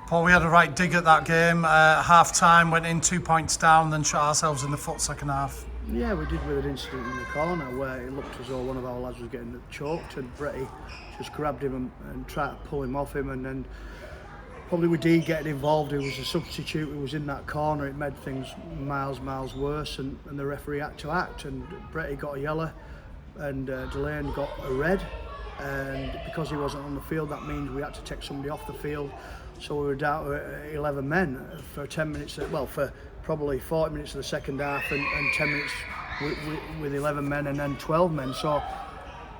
Paul, we had a right dig at that game. Half time, went in 2 points down, then shot ourselves in the foot second half. Yeah, we did with an incident in the corner where it looked as though one of our lads was getting choked, and Bretty just grabbed him and tried to pull him off him, and then probably with Dee getting involved, who was a substitute who was in that corner, it made things miles worse, and the referee had to act, and Bretty got a yellow and Delane got a red, and because he wasn't on the field, that means we had to take somebody off the field. So we were down to 11 men for 10 minutes, for probably 40 minutes of the second half, and 10 minutes with 11 men and then 12 men. So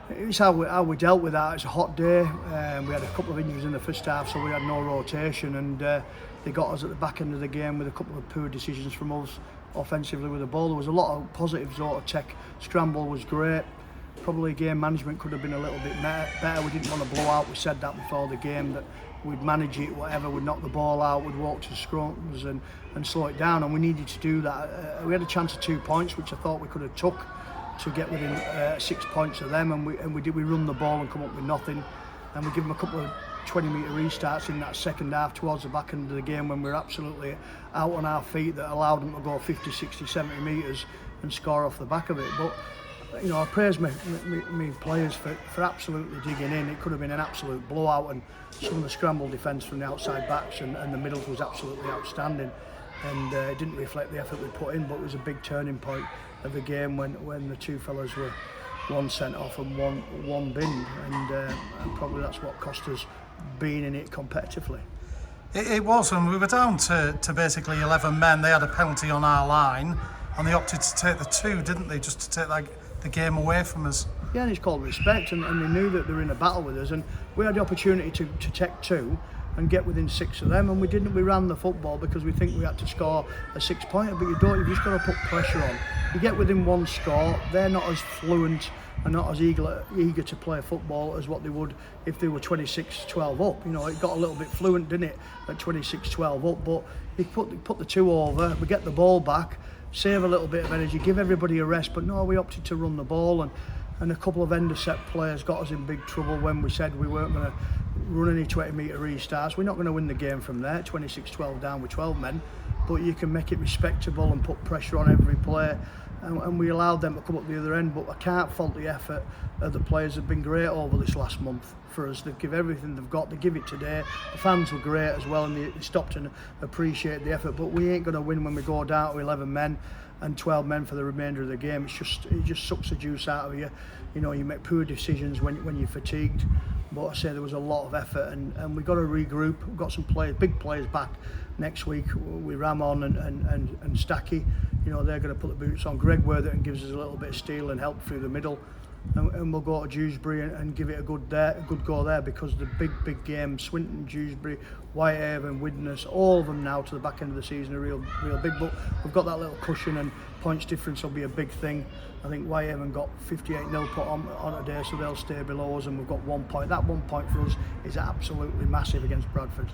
it's how we dealt with that. It's a hot day. We had a couple of injuries in the first half, so we had no rotation, and they got us at the back end of the game with a couple of poor decisions from us offensively with the ball. There was a lot of positives out of tech. Scramble was great. Probably game management could have been a little bit better. We didn't want to blow out. We said that before the game, that we'd manage it, whatever, we'd knock the ball out, we'd walk to the scrums and slow it down, and we needed to do that. We had a chance of 2 points, which I thought we could have took to get within 6 points of them, and we run the ball and come up with nothing, and we give them a couple of 20-metre restarts in that second half towards the back end of the game when we were absolutely out on our feet, that allowed them to go 50, 60, 70 metres and score off the back of it. But you know, I praise my players for absolutely digging in. It could have been an absolute blowout, and some of the scramble defence from the outside backs and the middles was absolutely outstanding, and it didn't reflect the effort we put in, but it was a big turning point of the game when the two fellas were one sent off and one binned, and probably that's what cost us being in it competitively. It was, and we were down to basically 11 men. They had a penalty on our line, and they opted to take the 2, didn't they, just to take the game away from us. Yeah, and it's called respect, and they knew that they were in a battle with us, and we had the opportunity to take 2 and get within 6 of them, and we didn't. We ran the football because we think we had to score a 6-pointer, but you don't. You've just got to put pressure on. You get within 1 score, they're not as fluent and not as eager to play football as what they would if they were 26-12 up. You know, it got a little bit fluent, didn't it, at 26-12 up, but you put the 2 over, we get the ball back, save a little bit of energy, give everybody a rest, but no, we opted to run the ball, and a couple of end of set players got us in big trouble when we said we weren't going to run any 20-metre restarts. We're not going to win the game from there, 26-12 down with 12 men, but you can make it respectable and put pressure on every player, and we allowed them to come up the other end. But I can't fault the effort of the players. Have been great over this last month for us. They give everything they've got, they give it today. The fans were great as well, and they stopped and appreciated the effort, but we ain't going to win when we go down to 11 men and 12 men for the remainder of the game. It just sucks the juice out of you. You know, you make poor decisions when you're fatigued. But I say there was a lot of effort, and we've got to regroup. We've got some big players back next week with Ramon and Stacky. You know, they're going to put the boots on. Greg Worthington gives us a little bit of steel and help through the middle. And we'll go to Dewsbury and give it a good go there, because the big game, Swinton, Dewsbury, Whitehaven, Widnes, all of them now to the back end of the season are real big. But we've got that little cushion, and points difference will be a big thing. I think Whitehaven got 58-0 put on today, so they'll stay below us, and we've got 1 point. That 1 point for us is absolutely massive against Bradford.